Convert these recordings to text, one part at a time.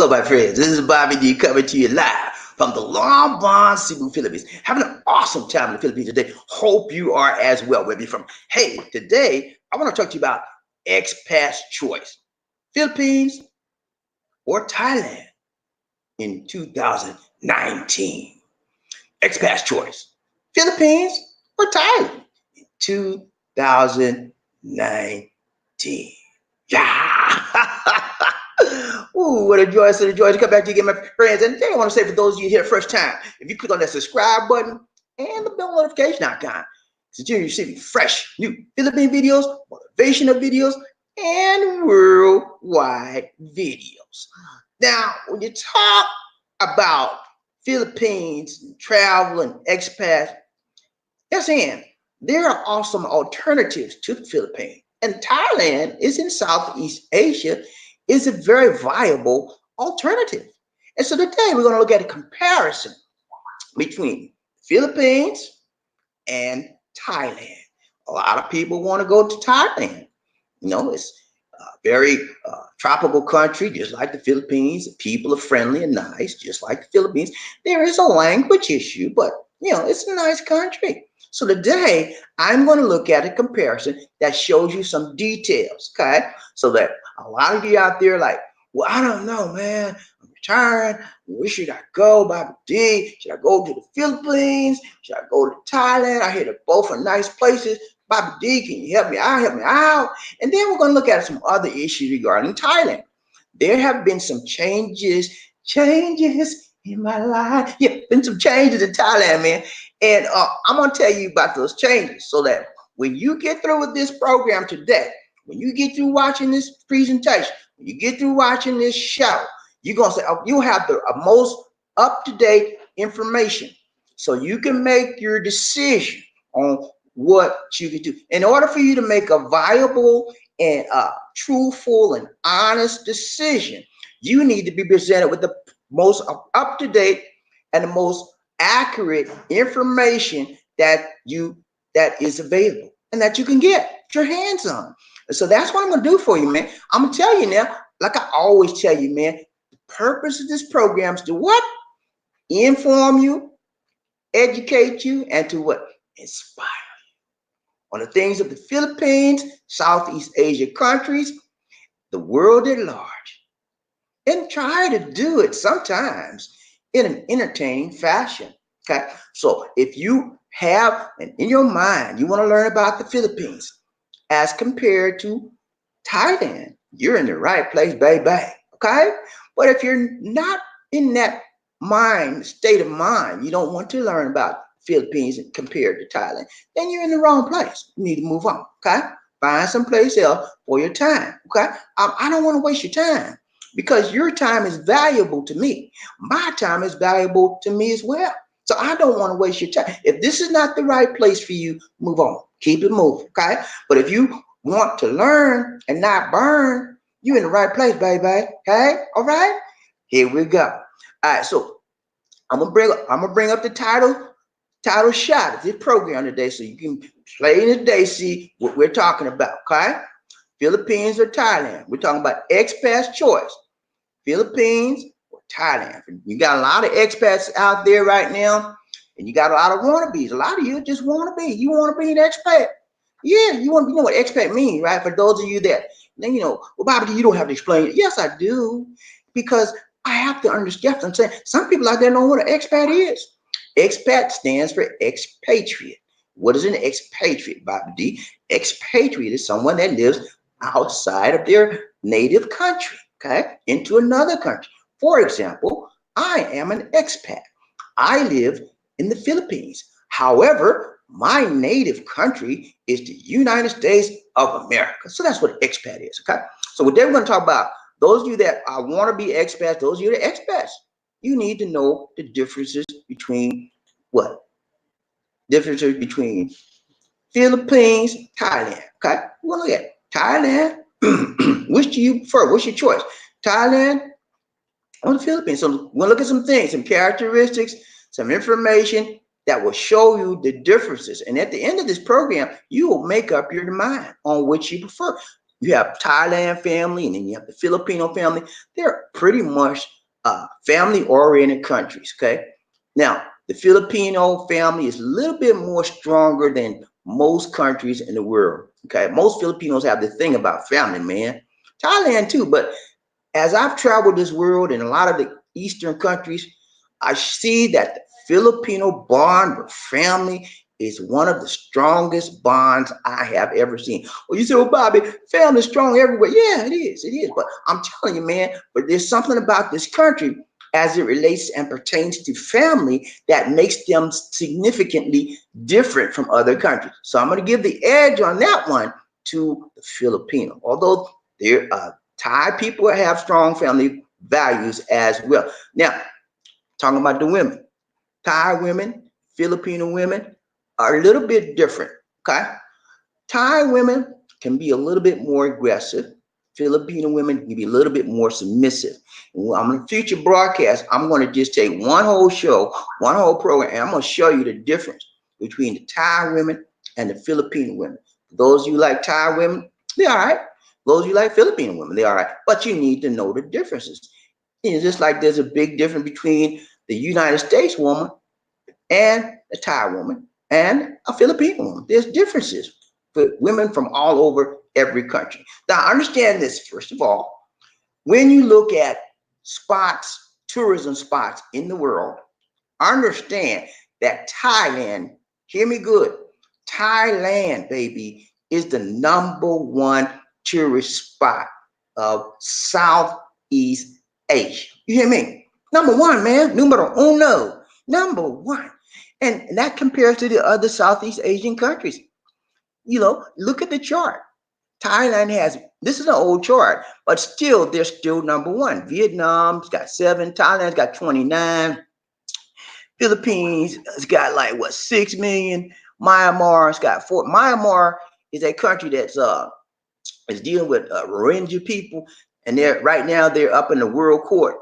Hello, my friends. This is Bobby D coming to you live from the Long Bon Cebu, Philippines. Having an awesome time in the Philippines today. Hope you are as well. Where you from? Hey, today I want to talk to you about expats choice. Philippines or Thailand in 2019. Expats choice. Philippines or Thailand in 2019. Yeah. Ooh, what a joy, such a joy to come back to you again, my friends. And today I want to say for those of you here first time, if you click on that subscribe button and the bell notification icon, continue receiving fresh new Philippine videos, motivational videos, and worldwide videos. Now, when you talk about Philippines, travel, and expats, yes, and there are awesome alternatives to the Philippines. And Thailand is in Southeast Asia, is a very viable alternative. And so today we're going to look at a comparison between Philippines and Thailand. A lot of people want to go to Thailand. You know, it's a very tropical country, just like the Philippines. The people are friendly and nice, just like the Philippines. There is a language issue, but it's a nice country. So today I'm going to look at a comparison that shows you some details, okay? So that a lot of you out there like, well, I don't know, man. I'm retired. Where should I go, Bobby D? Should I go to the Philippines? Should I go to Thailand? I hear that both are nice places. Bobby D, can you help me out? Help me out. And then we're going to look at some other issues regarding Thailand. There have been some changes in my life. Yeah, been some changes in Thailand, man. And I'm going to tell you about those changes so that when you get through with this program today, when you get through watching this presentation, when you get through watching this show, you're going to say, you'll have the most up-to-date information so you can make your decision on what you can do. In order for you to make a viable and truthful and honest decision, you need to be presented with the most up-to-date and the most accurate information that is available and that you can get your hands on. So that's what I'm going to do for you, man. I'm going to tell you now, like I always tell you, man, the purpose of this program is to what? Inform you, educate you, and to what? Inspire you on the things of the Philippines, Southeast Asia countries, the world at large, and try to do it sometimes in an entertaining fashion. Okay, so if you have in your mind you want to learn about the Philippines as compared to Thailand, you're in the right place, baby. Okay, but if you're not in that state of mind, you don't want to learn about Philippines compared to Thailand, then you're in the wrong place. You need to move on. Okay, find some place else for your time. Okay, I don't want to waste your time, because your time is valuable to me. My time is valuable to me as well. So I don't want to waste your time. If this is not the right place for you, move on. Keep it moving, okay? But if you want to learn and not burn, you're in the right place, baby. Okay? All right? Here we go. All right, so I'm gonna bring up the title shot of this program today, so you can play in today, see what we're talking about, okay? Philippines or Thailand. We're talking about expats choice. Philippines or Thailand. You got a lot of expats out there right now, and you got a lot of wannabes. A lot of you just want to be. You want to be an expat. Yeah, you want to know what expat means, right? For those of you that, well, Bobby, you don't have to explain it. Yes, I do, because I have to understand. I'm saying some people out there know what an expat is. Expat stands for expatriate. What is an expatriate, Bobby D? Expatriate is someone that lives outside of their native country, okay, into another country. For example, I am an expat. I live in the Philippines. However, my native country is the United States of America. So that's what expat is, okay? So today we're going to talk about those of you that want to be expats, those of you that are expats. You need to know the differences between what? Differences between Philippines, Thailand, okay? We're going to look at Thailand. Which do you prefer? What's your choice? Thailand or the Philippines? So we'll look at some things, some characteristics, some information that will show you the differences. And at the end of this program, you will make up your mind on which you prefer. You have Thailand family, and then you have the Filipino family. They're pretty much family-oriented countries. Okay, now the Filipino family is a little bit more stronger than most countries in the world. Okay, most Filipinos have this thing about family, man. Thailand too, but as I've traveled this world in a lot of the Eastern countries, I see that the Filipino bond with family is one of the strongest bonds I have ever seen. Well, you say, well, Bobby, family is strong everywhere. Yeah, it is. It is. But I'm telling you, man, but there's something about this country as it relates and pertains to family that makes them significantly different from other countries. So I'm going to give the edge on that one to the Filipino. Although there Thai people have strong family values as well. Now, talking about the women, Thai women, Filipino women are a little bit different. Okay, Thai women can be a little bit more aggressive. Filipino women can be a little bit more submissive. I'm in a future broadcast. I'm going to just take one whole show, one whole program, and I'm going to show you the difference between the Thai women and the Filipino women. Those of you like Thai women, they're all right. Those of you like Filipino women, they're all right. But you need to know the differences. Just like there's a big difference between the United States woman and a Thai woman and a Filipino woman. There's differences for women from all over every country. Now, understand this, first of all, when you look at spots, tourism spots in the world, understand that Thailand, hear me good, Thailand, baby, is the #1 tourist spot of Southeast Asia. You hear me? #1, man. Numero uno. #1. And that compares to the other Southeast Asian countries. Look at the chart. Thailand has, this is an old chart, but still, they're still #1. Vietnam's got 7, Thailand's got 29, Philippines has got like what, 6 million. Myanmar's got 4. Myanmar is a country that's is dealing with Rohingya people, and they're up in the world court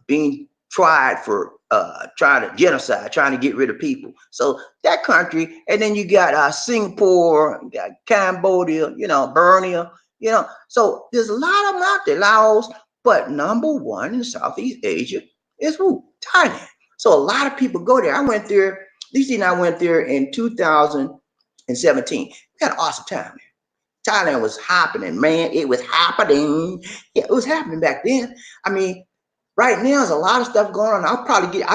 being tried for trying to genocide, trying to get rid of people. So that country, and then you got Singapore, you got Cambodia, Burma, So there's a lot of them out there, Laos, but #1 in Southeast Asia is who? Thailand. So a lot of people go there. I went there. Lisa and I went there in 2017. We had an awesome time there. Thailand was happening, man. It was happening. Yeah, it was happening back then. I mean, right now there's a lot of stuff going on. I'll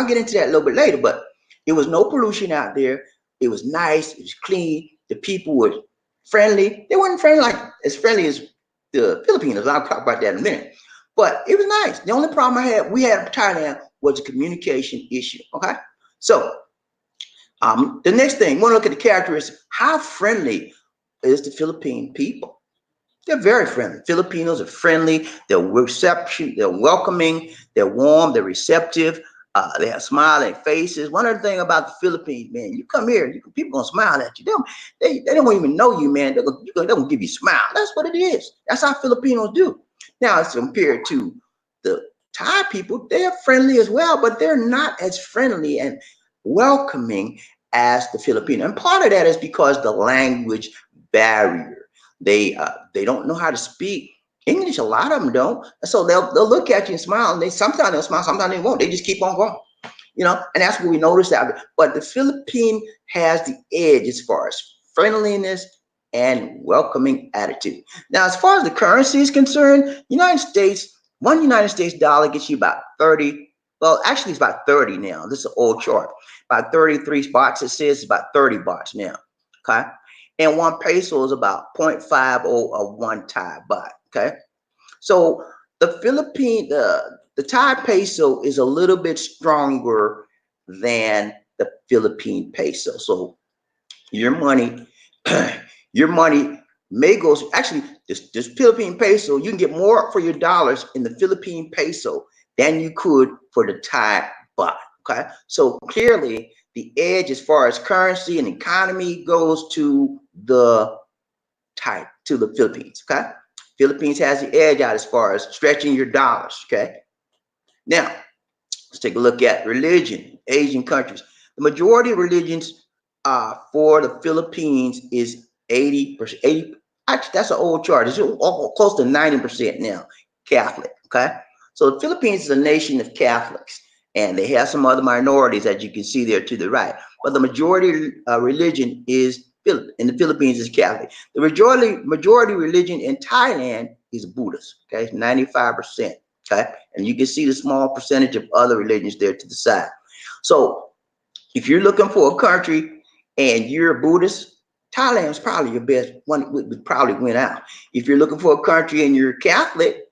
get into that a little bit later, but it was no pollution out there. It was nice. It was clean. The people were friendly. They weren't as friendly as the Filipinos. I'll talk about that in a minute. But it was nice. The only problem we had in Thailand was a communication issue. Okay, so the next thing, we want to look at the characteristics. How friendly is the Philippine people? They're very friendly. Filipinos are friendly. They're welcoming. They're warm. They're receptive. They have smiling faces. One other thing about the Philippines, man, you come here, people gonna smile at you. They don't even know you, man. They're gonna give you a smile. That's what it is. That's how Filipinos do. Now, it's compared to the Thai people. They're friendly as well, but they're not as friendly and welcoming as the Filipino. And part of that is because the language barrier. They don't know how to speak English. A lot of them don't. So they'll look at you and smile. And sometimes they'll smile, sometimes they won't. They just keep on going. And that's what we noticed out. But the Philippine has the edge as far as friendliness and welcoming attitude. Now, as far as the currency is concerned, one United States dollar gets you about 30. Well, actually, it's about 30 now. This is an old chart. About 33 baht. It says it's about 30 baht now. Okay. And 1 peso is about 0.50 of 1 Thai baht. Okay. So the Thai peso is a little bit stronger than the Philippine peso. So your money, your money may go, actually, this Philippine peso, you can get more for your dollars in the Philippine peso than you could for the Thai baht. Okay. So clearly, the edge as far as currency and economy goes to the Philippines. Okay. Philippines has the edge out as far as stretching your dollars. Okay. Now, let's take a look at religion, Asian countries. The majority of religions for the Philippines is 80%. Actually, that's an old chart. It's close to 90% now Catholic. Okay, so the Philippines is a nation of Catholics, and they have some other minorities that you can see there to the right. But the majority religion is in the Philippines is Catholic. The majority religion in Thailand is Buddhist. Okay, 95%. Okay, and you can see the small percentage of other religions there to the side. So if you're looking for a country and you're a Buddhist, Thailand is probably your best one. Would probably win out. If you're looking for a country and you're Catholic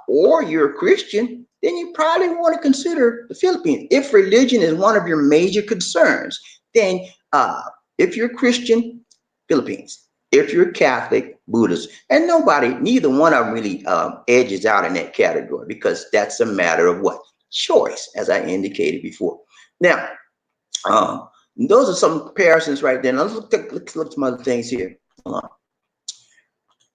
or you're a Christian, then you probably want to consider the Philippines. If religion is one of your major concerns, then if you're Christian, Philippines. If you're Catholic, Buddhist, and neither one of them really edges out in that category because that's a matter of what? Choice, as I indicated before. Now, um, those are some comparisons right there. Now let's look at some other things here. Hold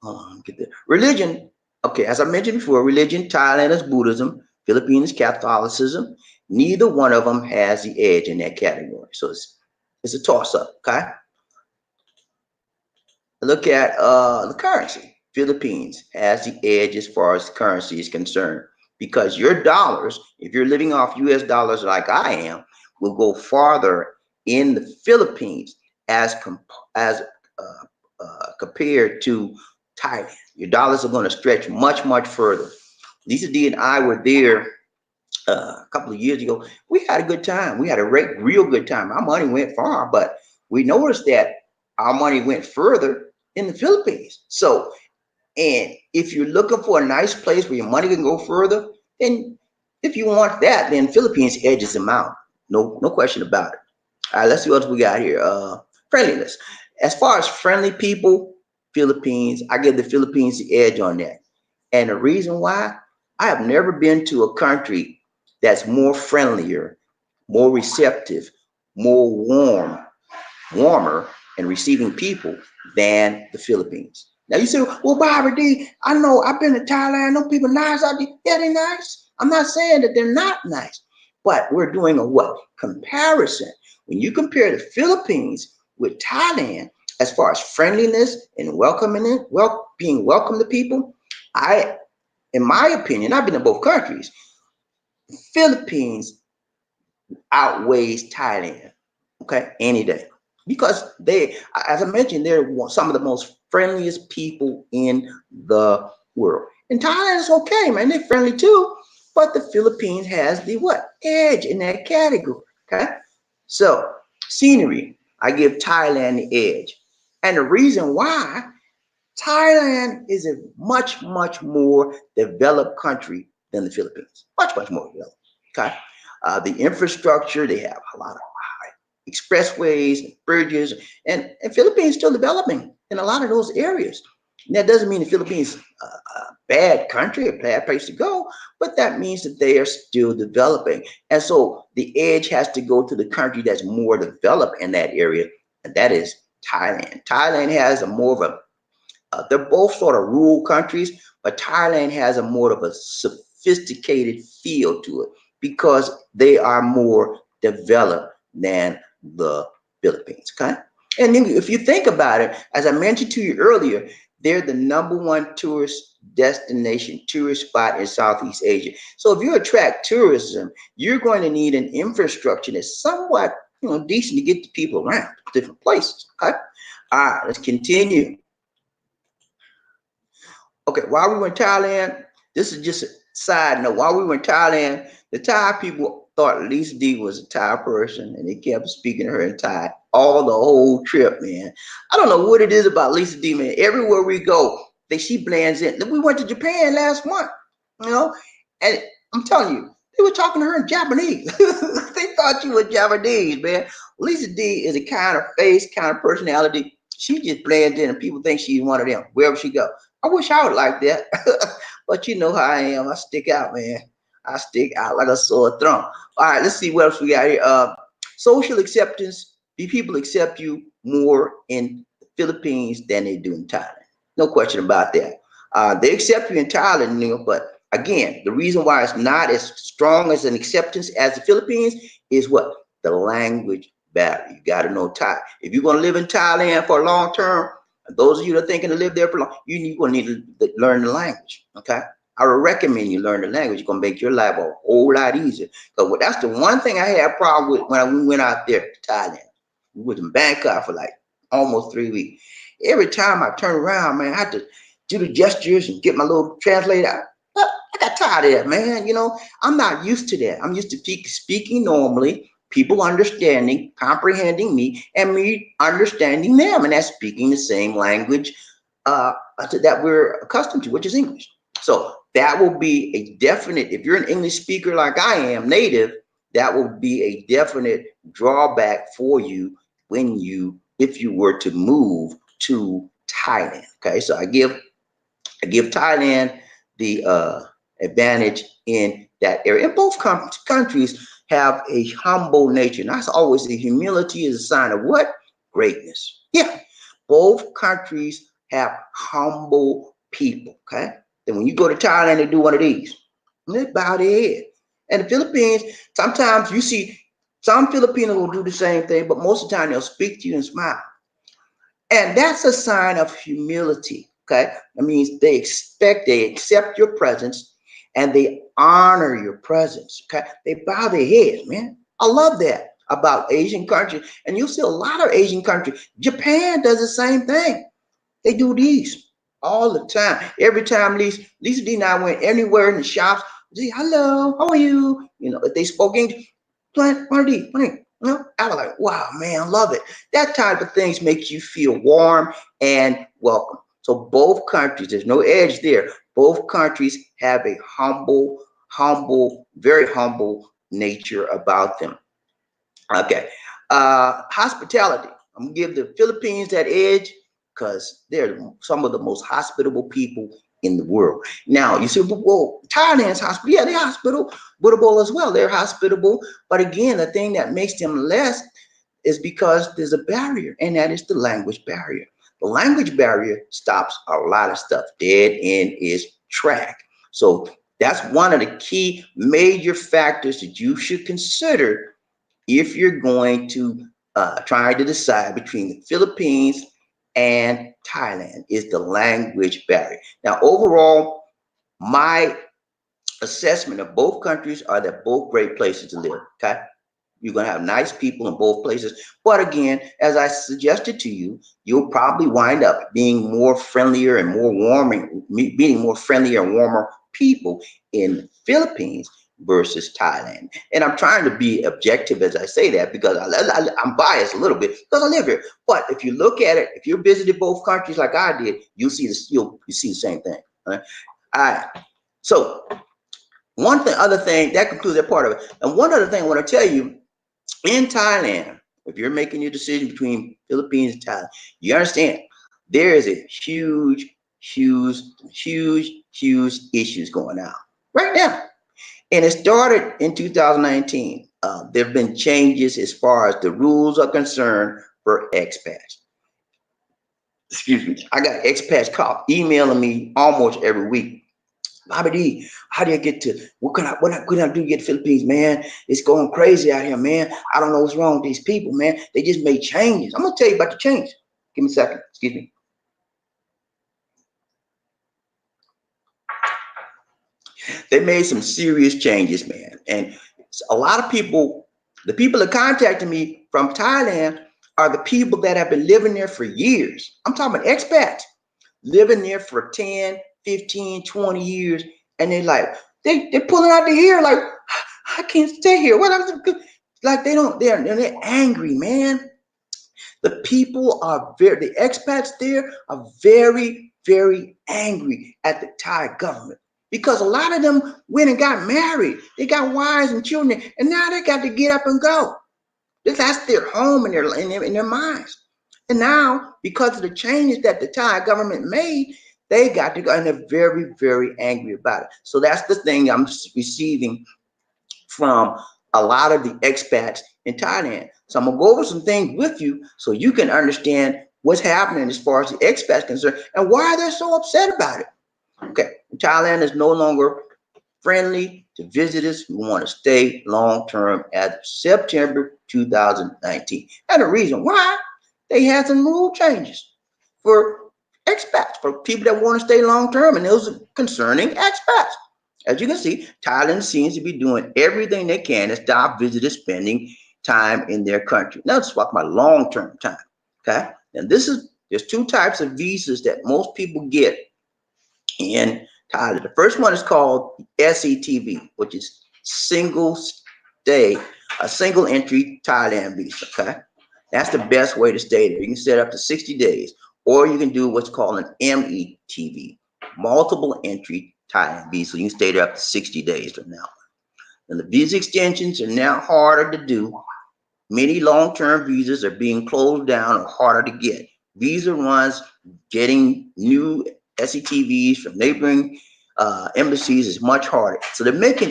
on. Get the religion. Okay, as I mentioned before, religion, Thailand is Buddhism, Philippines Catholicism. Neither one of them has the edge in that category. So it's a toss-up, okay? Look at the currency. Philippines has the edge as far as currency is concerned because your dollars, if you're living off US dollars like I am, will go farther in the Philippines as compared to Thailand. Your dollars are going to stretch much, much further. Lisa D and I were there a couple of years ago. We had a good time. We had a real good time. Our money went far, but we noticed that our money went further in the Philippines. So, and if you're looking for a nice place where your money can go further, then if you want that, then Philippines edges them out. No question about it. All right, let's see what else we got here. Friendliness. As far as friendly people, Philippines, I give the Philippines the edge on that. And the reason why, I have never been to a country that's more friendlier, more receptive, more warmer, and receiving people than the Philippines. Now you say, well, Bobby D, I know I've been to Thailand, I know people nice out there. Yeah, they're nice. I'm not saying that they're not nice, but we're doing a what? Comparison. When you compare the Philippines with Thailand, as far as friendliness and being welcome to people, in my opinion, I've been to both countries. Philippines outweighs Thailand, okay, any day. Because they, as I mentioned, they're some of the most friendliest people in the world. And Thailand is okay, man. They're friendly too. But the Philippines has the what? Edge in that category. Okay. So scenery, I give Thailand the edge. And the reason why, Thailand is a much, much more developed country than the Philippines. Much, much more developed. Okay. The infrastructure, they have a lot of expressways and bridges, and Philippines still developing in a lot of those areas. And that doesn't mean the Philippines a bad country, a bad place to go, but that means that they are still developing. And so the edge has to go to the country that's more developed in that area, and that is Thailand. Thailand has a more of a, they're both sort of rural countries, but Thailand has a more of a sophisticated feel to it because they are more developed than the Philippines. Okay. And then if you think about it, as I mentioned to you earlier, they're the #1 tourist destination, tourist spot in Southeast Asia. So if you attract tourism, you're going to need an infrastructure that's somewhat, decent to get the people around different places. Okay. All right, let's continue. Okay, while we were in Thailand, this is just a side note. While we were in Thailand, the Thai people thought Lisa D was a Thai person, and they kept speaking to her in Thai all the whole trip, man. I don't know what it is about Lisa D, man. Everywhere we go, she blends in. We went to Japan last month, and I'm telling you, they were talking to her in Japanese. They thought she was Japanese, man. Lisa D is a kind of face, kind of personality. She just blends in, and people think she's one of them wherever she goes. I wish I would like that, but you know how I am. I stick out, man. I stick out like a sore thumb. All right, let's see what else we got here. Social acceptance. Do people accept you more in the Philippines than they do in Thailand? No question about that. They accept you in Thailand, but again, the reason why it's not as strong as an acceptance as the Philippines is what? The language barrier. You got to know Thai. If you're going to live in Thailand for a long term, Those of you that are thinking to live there for long, you're going to need to learn the language. Okay. I would recommend you learn the language. It's going to make your life a whole lot easier. Because that's the one thing I had a problem with when we went out there to Thailand. We went in Bangkok for like almost 3 weeks. Every time I turn around, man, I had to do the gestures and get my little translator out. But I got tired of that, man. You know, I'm not used to that. I'm used to speaking normally, people understanding, comprehending me, and me understanding them, and that's speaking the same language that we're accustomed to, which is English. So that will be a definite, if you're an English speaker like I am, native, that will be a definite drawback for you if you were to move to Thailand. Okay, so I give Thailand the advantage in that area. And both countries have a humble nature. And that's always the humility is a sign of what? Greatness. Yeah, both countries have humble people. Okay, then when you go to Thailand, they do one of these. They bow their head. And the Philippines, sometimes you see some Filipinos will do the same thing, but most of the time they'll speak to you and smile. And that's a sign of humility. Okay. That means they accept your presence and they honor your presence. Okay. They bow their heads, man. I love that about Asian countries. And you'll see a lot of Asian countries. Japan does the same thing. They do these all the time. Every time Lisa D and I went anywhere in the shops, say, hello, how are you? You know, if they spoke English, one of these. You know, I was like, wow, man, I love it. That type of things make you feel warm and welcome. So both countries, there's no edge there. Both countries have a very humble nature about them. Okay. Hospitality. I'm gonna give the Philippines that edge because they're some of the most hospitable people in the world. Now you say, well, Thailand's hospitable. Yeah, they're hospitable as well. They're hospitable, but again, the thing that makes them less is because there's a barrier, and that is the language barrier. The language barrier stops a lot of stuff dead in its track. So that's one of the key major factors that you should consider if you're going to try to decide between the Philippines and Thailand, is the language barrier. Now, overall, my assessment of both countries are that both great places to live. Okay. You're going to have nice people in both places. But again, as I suggested to you, you'll probably wind up being more friendlier and more warming, meeting more friendlier and warmer people in Philippines versus Thailand. And I'm trying to be objective as I say that because I'm biased a little bit because I live here. But if you look at it, if you visited both countries like I did, you'll see you'll see the same thing. All right. So other thing that concludes that part of it. And one other thing I want to tell you, in Thailand, if you're making your decision between Philippines and Thailand, you understand there is a huge issues going on right now. And it started in 2019. There have been changes as far as the rules are concerned for expats. Excuse me. I got expats emailing me almost every week. Bobby D, how do I get to what can I do to get to Philippines, man? It's going crazy out here, man. I don't know what's wrong with these people, man. They just made changes. I'm gonna tell you about the change. Give me a second. Excuse me. They made some serious changes, man. And a lot of people, the people that contacted me from Thailand are the people that have been living there for years. I'm talking about expats living there for 10, 15, 20 years. And they're like, they're pulling out the hair like, I can't stay here. What I'm like they're angry, man. The people are the expats there are very, very angry at the Thai government because a lot of them went and got married. They got wives and children, and now they got to get up and go. That's their home in their minds. And now, because of the changes that the Thai government made, they got to go, and they're very, very angry about it. So that's the thing I'm receiving from a lot of the expats in Thailand. So I'm gonna go over some things with you so you can understand what's happening as far as the expats concerned and why they're so upset about it. Okay, Thailand is no longer friendly to visitors who want to stay long term as of September 2019. And the reason why, they had some rule changes. for expats, for people that want to stay long term, and those are concerning expats. As you can see, Thailand seems to be doing everything they can to stop visitors spending time in their country. Now let's talk about long term time. Okay, and there's two types of visas that most people get in Thailand. The first one is called SETV, which is single stay, a single entry Thailand visa. Okay, that's the best way to stay there. You can set up to 60 days, or you can do what's called an METV, multiple entry Thailand visa. You can stay there up to 60 days from now. And the visa extensions are now harder to do. Many long-term visas are being closed down or harder to get. Visa runs getting new SETVs from neighboring embassies is much harder. So they're making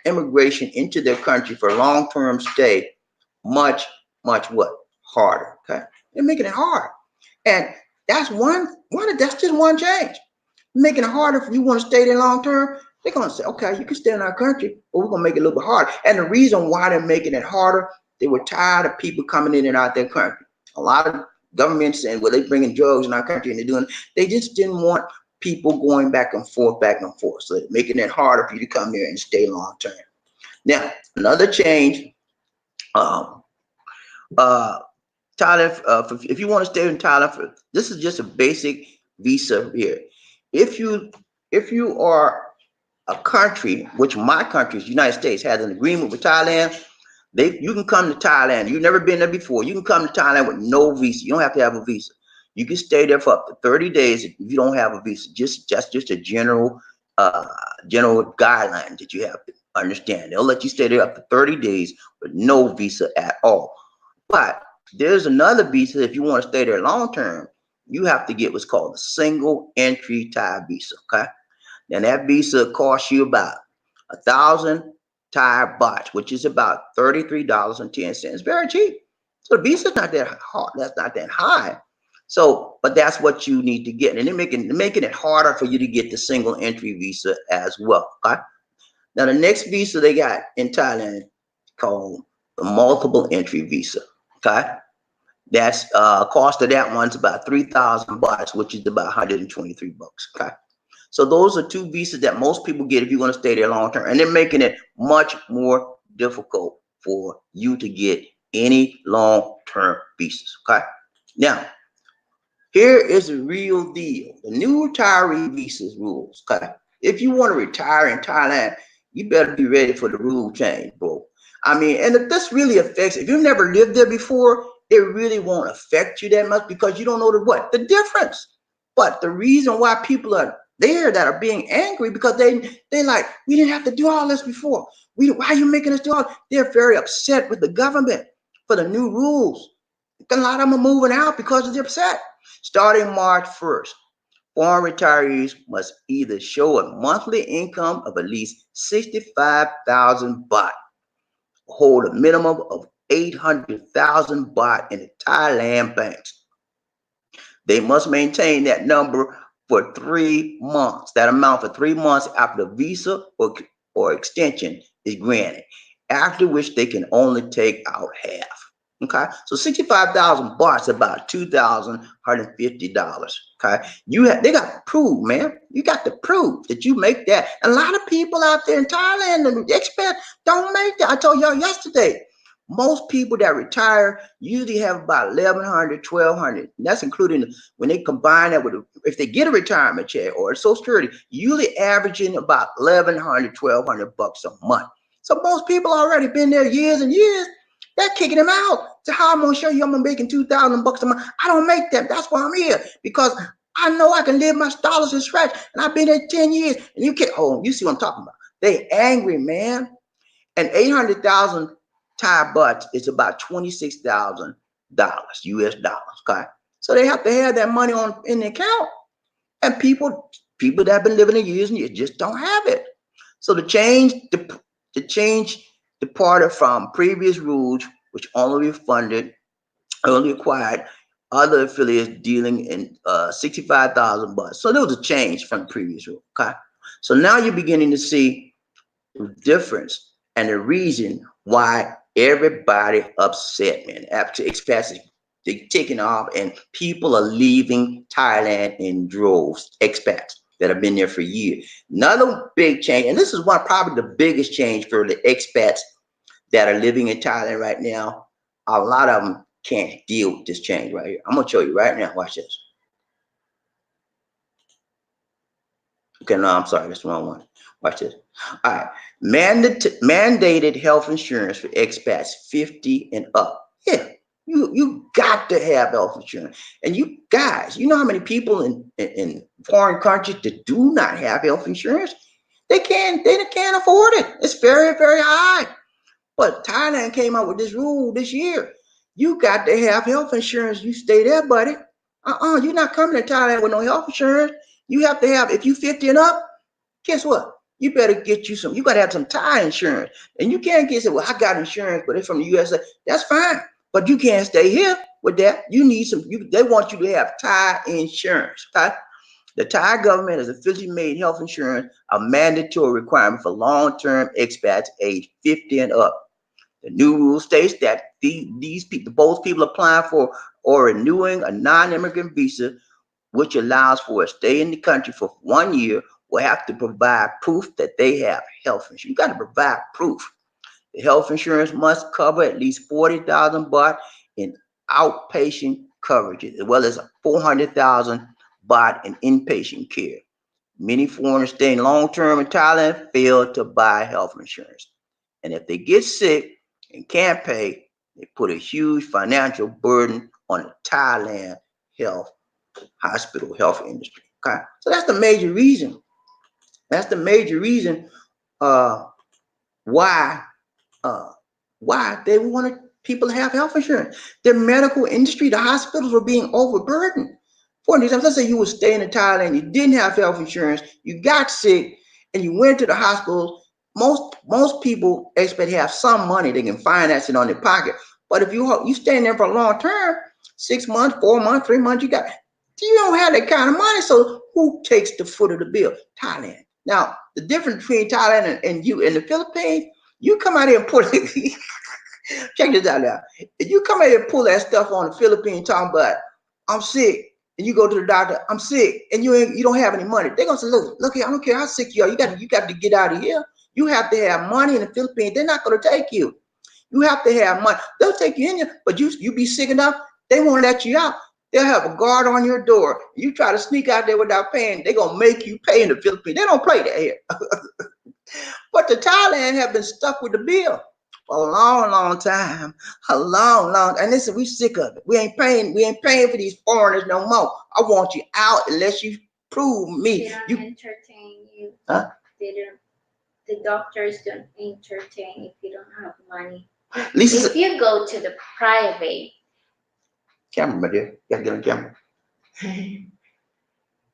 immigration into their country for long-term stay much, much what? Harder. Okay? They're making it hard. And that's that's just one change. Making it harder if you want to stay there long term. They're gonna say, okay, you can stay in our country, but we're gonna make it a little bit harder. And the reason why they're making it harder, they were tired of people coming in and out their country. A lot of governments saying, well, they're bringing drugs in our country and they're doing, they just didn't want people going back and forth, back and forth. So they're making it harder for you to come here and stay long term. Now, another change, um, uh, Thailand, if you want to stay in Thailand, this is just a basic visa here. If you are a country, which my country is, United States, has an agreement with Thailand, you can come to Thailand. You've never been there before. You can come to Thailand with no visa. You don't have to have a visa. You can stay there for up to 30 days if you don't have a visa. Just a general general guideline that you have to understand. They'll let you stay there up to 30 days with no visa at all. But there's another visa if you want to stay there long term. You have to get what's called a single entry Thai visa. Okay, and that visa costs you about 1,000 Thai baht, which is about $33.10. Very cheap. So the visa's not that hard. That's not that high. So, but that's what you need to get, and they're making it harder for you to get the single entry visa as well. Okay. Now the next visa they got in Thailand called the multiple entry visa. Okay. That's cost of that one's about 3,000 bahts, which is about 123 bucks. Okay. So those are two visas that most people get if you want to stay there long term, and they're making it much more difficult for you to get any long term visas. Okay. Now, here is the real deal. The new retiree visas rules. Okay. If you want to retire in Thailand, you better be ready for the rule change, bro. I mean, and if this really affects, if you've never lived there before, it really won't affect you that much because you don't know the difference. But the reason why people are there that are being angry because they like, we didn't have to do all this before. Why are you making us do all? They're very upset with the government for the new rules. A lot of them are moving out because they're upset. Starting March 1st, foreign retirees must either show a monthly income of at least 65,000 baht, hold a minimum of 800,000 baht in the Thailand banks. They must maintain that number for 3 months, that amount for 3 months after the visa or extension is granted, after which they can only take out half. Okay, so 65,000 baht is about $2,150. Okay, they got to prove, man. You got to prove that you make that. A lot of people out there in Thailand, the expats, don't make that. I told y'all yesterday. Most people that retire usually have about 1,100, 1,200. And that's including when they combine that with, if they get a retirement check or a Social Security, usually averaging about 1,100, 1,200 bucks a month. So most people already been there years and years. They're kicking them out. So how I'm gonna show you I'm making 2,000 bucks a month? I don't make that. That's why I'm here, because I know I can live my dollars and scratch. And I've been there 10 years. And you see what I'm talking about. They angry, man. And 800,000 Thai bahts is about $26,000 US dollars. Okay. So they have to have that money in the account. And people that have been living in years and years just don't have it. So the change departed from previous rules, which only required other affiliates dealing in 65,000 baht. So there was a change from the previous rule. Okay. So now you're beginning to see the difference and the reason why everybody upset, man. After expats They're taking off, and people are leaving Thailand in droves. Expats that have been there for years. Another big change, and this is one probably the biggest change for the expats that are living in Thailand right now. A lot of them can't deal with this change right here. I'm gonna show you right now. Watch this. Okay, no, I'm sorry, that's the wrong one. Watch this. All right, mandated health insurance for expats 50 and up. Yeah, you got to have health insurance. And you guys, you know how many people in foreign countries that do not have health insurance? They can't afford it. It's very, very high. But Thailand came out with this rule this year. You got to have health insurance. You stay there, buddy. You're not coming to Thailand with no health insurance. You have to have, if you 50 and up, guess what? You better get you some, you gotta have some Thai insurance. And you can't get, say, well, I got insurance, but it's from the USA. That's fine. But you can't stay here with that. You need some, they want you to have Thai insurance. Okay? The Thai government has officially made health insurance a mandatory requirement for long-term expats aged 50 and up. The new rule states that these people, both people applying for or renewing a non-immigrant visa, which allows for a stay in the country for 1 year, will have to provide proof that they have health insurance. You got to provide proof. The health insurance must cover at least 40,000 baht in outpatient coverage, as well as 400,000 baht in inpatient care. Many foreigners staying long-term in Thailand fail to buy health insurance. And if they get sick and can't pay, they put a huge financial burden on the Thailand hospital health industry. Okay, so that's the major reason. That's the major reason uh, why why they wanted people to have health insurance. The medical industry, the hospitals were being overburdened. For example, let's say you were staying in Thailand, you didn't have health insurance, you got sick, and you went to the hospital. Most people expect to have some money they can finance it on their pocket. But if you staying there for a long term, 6 months, 4 months, 3 months, you don't have that kind of money. So who takes the foot of the bill? Thailand. Now, the difference between Thailand and you in the Philippines, you come out here and pull it. Check this out now. If you come out here and pull that stuff on the Philippines talking about I'm sick, and you go to the doctor, I'm sick, and you don't have any money, they're gonna say, look here, I don't care how sick you are, you got to get out of here. You have to have money in the Philippines. They're not gonna take you. You have to have money. They'll take you in here, but you be sick enough, they won't let you out. They'll have a guard on your door. You try to sneak out there without paying, they're gonna make you pay in the Philippines. They don't play that here. But the Thailand have been stuck with the bill for a long, long time. A long, and listen, we sick of it. We ain't paying for these foreigners no more. I want you out unless you prove me. They don't you entertain you. Huh? The doctors don't entertain if you don't have money. Lisa, if you go to the private camera, my dear. You gotta get on camera.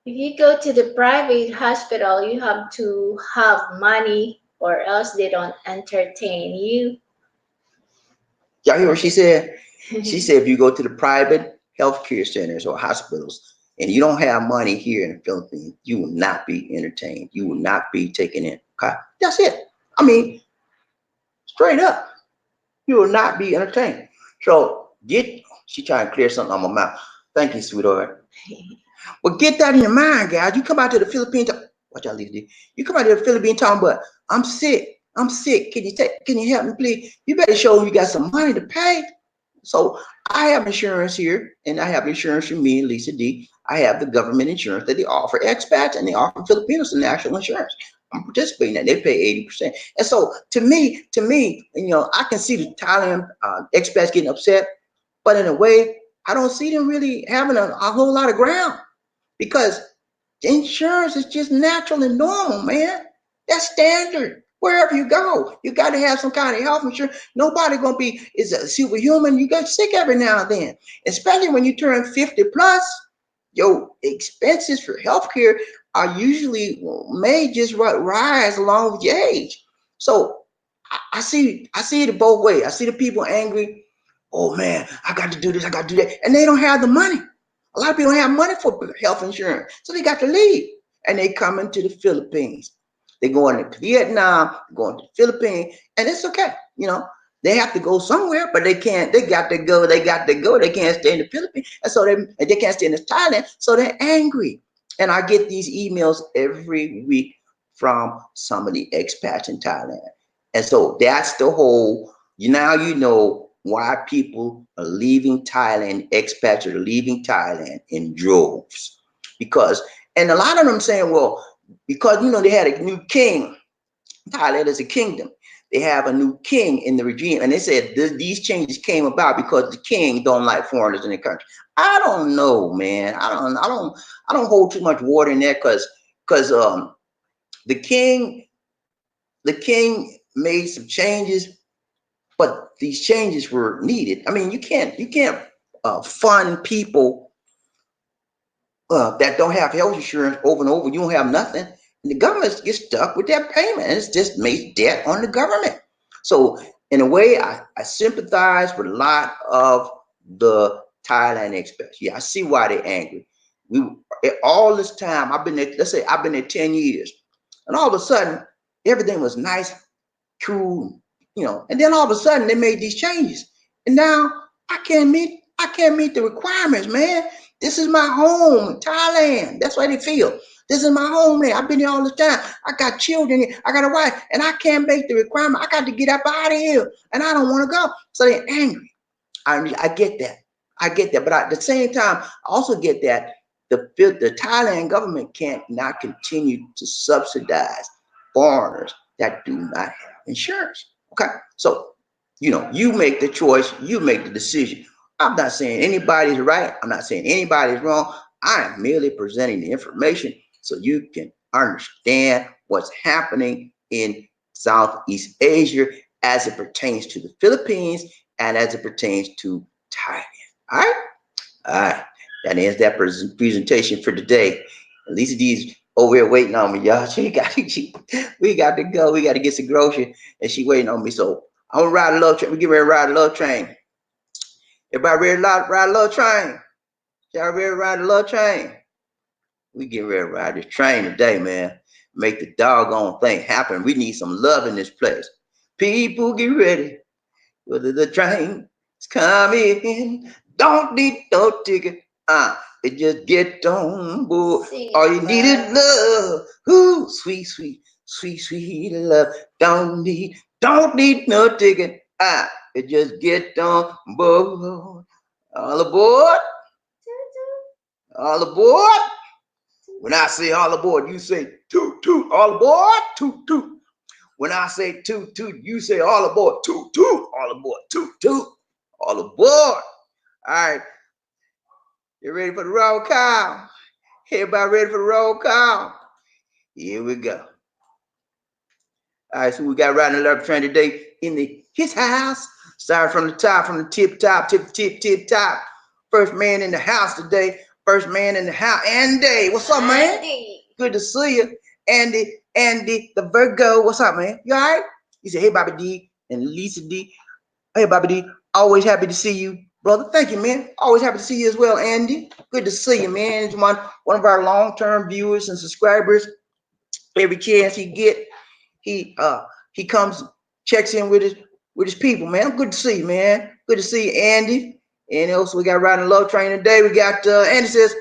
if you go to the private hospital, you have to have money or else they don't entertain you. Y'all hear what she said? She said if you go to the private healthcare centers or hospitals and you don't have money here in the Philippines, you will not be entertained. You will not be taken in. Okay? That's it. I mean, straight up, you will not be entertained. So she trying to clear something on my mouth. Thank you, sweetheart. Well, get that in your mind, guys. You come out to the Philippines. Watch out, Lisa. You come out to the Philippines talking about, I'm sick. I'm sick. Can you help me, please? You better show them you got some money to pay. So I have insurance here, and I have insurance for me and Lisa D. I have the government insurance that they offer expats, and they offer Filipinos the national insurance. I'm participating in that. They pay 80%. And so to me, I can see the Thailand expats getting upset, but in a way, I don't see them really having a whole lot of ground because insurance is just natural and normal, man. That's standard. Wherever you go, you got to have some kind of health insurance. Nobody gonna be is a superhuman. You get sick every now and then, especially when you turn 50 plus. Your expenses for healthcare are usually may just rise along with your age. So I see it both ways. I see the people angry. Oh man, I got to do this, I got to do that, and they don't have the money. A lot of people don't have money for health insurance, so they got to leave, and they come into the Philippines. They going to Vietnam, going to the Philippines, and it's okay. They have to go somewhere, but they can't. They got to go. They got to go. They can't stay in the Philippines, and so they can't stay in Thailand. So they're angry. And I get these emails every week from some of the expats in Thailand, and so that's the whole. Now you know why people are leaving Thailand. Expats are leaving Thailand in droves because, and a lot of them saying, well, because they had a new king. Thailand is a kingdom. They have a new king in the regime, and they said these changes came about because the king don't like foreigners in the country. I don't know, man. I don't hold too much water in there because the king the king made some changes, but these changes were needed. I mean, you can't fund people that don't have health insurance over and over. You don't have nothing, and the government gets stuck with that payment, and it's just makes debt on the government. So, in a way, I sympathize with a lot of the Thailand expats. Yeah, I see why they're angry. We all this time I've been there. Let's say I've been there 10 years, and all of a sudden everything was nice, cool, and then all of a sudden they made these changes, and now I can't meet the requirements, man. This is my home, Thailand. That's why they feel. This is my home there. I've been here all the time. I got children here. I got a wife, and I can't make the requirement. I got to get up out of here, and I don't want to go. So they're angry. I get that. I get that. But at the same time, I also get that the Thailand government can't not continue to subsidize foreigners that do not have insurance. Okay. So, you make the choice, you make the decision. I'm not saying anybody's right. I'm not saying anybody's wrong. I am merely presenting the information so you can understand what's happening in Southeast Asia as it pertains to the Philippines and as it pertains to Thailand. All right? All right. That ends that presentation for today. Lisa D's over here waiting on me, y'all. We got to go. We got to get some groceries, and she waiting on me. So I'm gonna ride a love train. We get ready to ride a love train. Everybody ready to ride a love train? Y'all ready to ride a love train? We get ready to ride this train today, man. Make the doggone thing happen. We need some love in this place. People get ready. Whether the train is coming, don't need no ticket. It just get on board. All you need is love. Ooh, sweet, sweet, sweet, sweet love. Don't need no ticket. It just get on board. All aboard. All aboard. When I say all aboard, you say toot toot. All aboard. Toot toot. When I say toot toot, you say all aboard. Toot toot. All aboard. Toot toot. All aboard. All right. You ready for the roll call? Everybody ready for the roll call? Here we go. All right, so we got riding the love train today in his house. Starting from the top, from the tip top. First man in the house today. First man in the house. Andy, what's up, man? Andy. Good to see you. Andy, the Virgo. What's up, man? You all right? He said, hey, Bobby D and Lisa D. Hey, Bobby D. Always happy to see you, brother. Thank you, man. Always happy to see you as well, Andy. Good to see you, man. He's one of our long-term viewers and subscribers. Every chance he get, he comes, checks in with his people, man. Good to see you, man. Good to see you, Andy. And also we got riding the love train today. We got Andy says,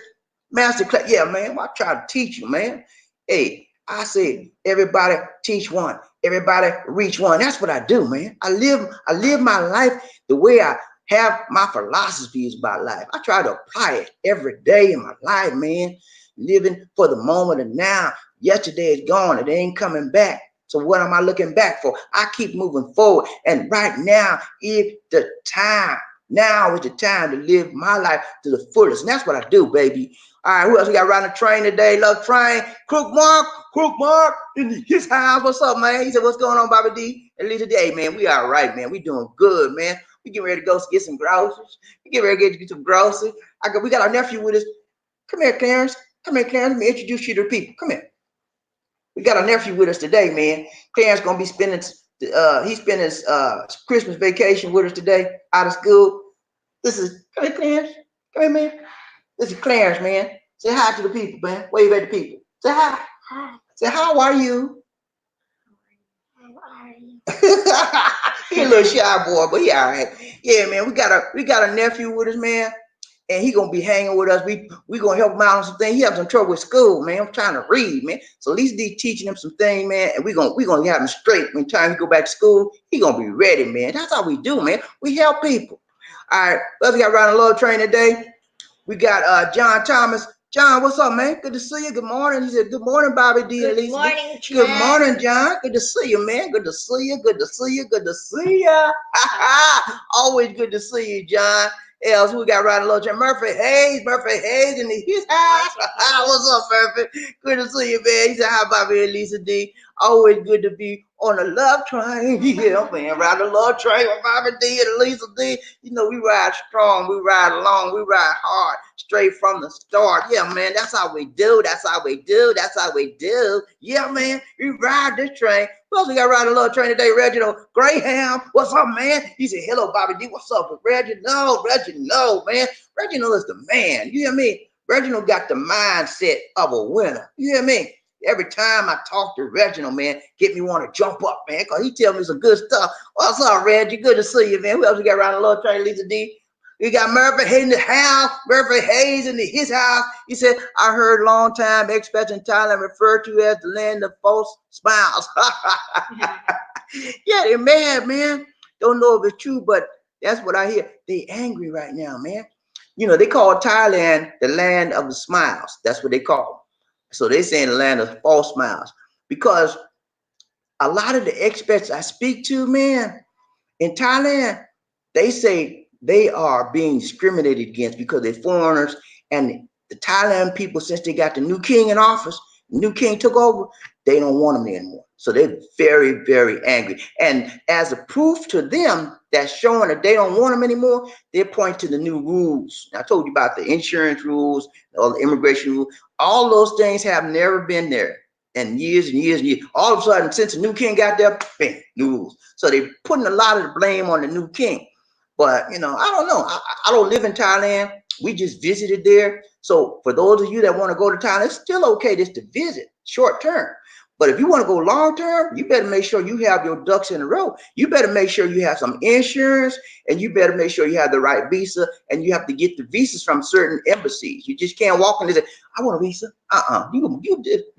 master class. Yeah, man. I try to teach you, man. Hey, I said everybody teach one, everybody reach one. That's what I do, man. I live my life the way I have my philosophies about life. I try to apply it every day in my life, man. Living for the moment of now. Yesterday is gone. It ain't coming back. So what am I looking back for? I keep moving forward. And right now is the time. Now is the time to live my life to the fullest. And that's what I do, baby. All right, who else we got riding the train today? Love train. Crook Mark in his house. What's up, man? He said, what's going on, Bobby D? At least today, man, we all right, man. We doing good, man. We getting ready to go get some groceries. We get ready to get some groceries. We got our nephew with us. Come here, Clarence. Come here, Clarence. Let me introduce you to the people. Come here. We got our nephew with us today, man. Clarence gonna be spending he's spending his Christmas vacation with us today out of school. Come here, Clarence. Come here, man. This is Clarence, man. Say hi to the people, man. Wave at the people. Say hi. Hi. Say how are you? How are you? He a little shy boy, but he all right. Yeah, man, we got a nephew with us, man, and he gonna be hanging with us. We gonna help him out on some things. He having some trouble with school, man. I'm trying to read, man. So at least they teaching him some things, man, and we gonna have him straight when time he go back to school. He gonna be ready, man. That's how we do, man. We help people. All right, let's get riding a little train today. We got John Thomas. John, what's up, man? Good to see you. Good morning. He said, good morning, Bobby D and Good Lisa D. morning, Good John. morning, John. Good to see you, man. Good to see you. Good to see you. Good to see you. Always good to see you, John. Else we got riding low. Murphy Hayes. Murphy Hayes in his house. What's up, Murphy? Good to see you, man. He said, hi, Bobby and Lisa D. Always good to be on the love train. Yeah, man. Ride the love train with Bobby D and Lisa D. You know, we ride strong, we ride long, we ride hard, straight from the start. Yeah, man, that's how we do. That's how we do. That's how we do. Yeah, man, we ride this train. Who else we got riding a little train today? Reginald Graham. What's up, man? He said, hello, Bobby D. What's up with Reginald? Reginald, man. Reginald is the man. You hear me? Reginald got the mindset of a winner. You hear me? Every time I talk to Reginald, man, get me want to jump up, man, because he tell me some good stuff. What's up, Reggie? Good to see you, man. Who else we got around the little train, Lisa D? We got Murphy Hayes in the house. Murphy Hayes in his house. He said, I heard long time expats in Thailand referred to as the land of false smiles. Yeah, they're mad, man. Don't know if it's true, but that's what I hear. They angry right now, man. You know, they call Thailand the land of the smiles. That's what they call it. So they saying the land of false smiles. Because a lot of the expats I speak to, man, in Thailand, they say they are being discriminated against because they're foreigners. And the Thailand people, since they got the new king in office, the new king took over, they don't want them anymore. So they're very, very angry. And as a proof to them that's showing that they don't want them anymore, they point to the new rules. I told you about the insurance rules, all the immigration rules. All those things have never been there and years and years and years. All of a sudden, since the new king got there, bam, new rules. So they're putting a lot of the blame on the new king. But, you know, I don't know. I don't live in Thailand. We just visited there. So for those of you that want to go to Thailand, it's still okay just to visit short term. But if you want to go long term, you better make sure you have your ducks in a row. You better make sure you have some insurance, and you better make sure you have the right visa, and you have to get the visas from certain embassies. You just can't walk in and say, I want a visa.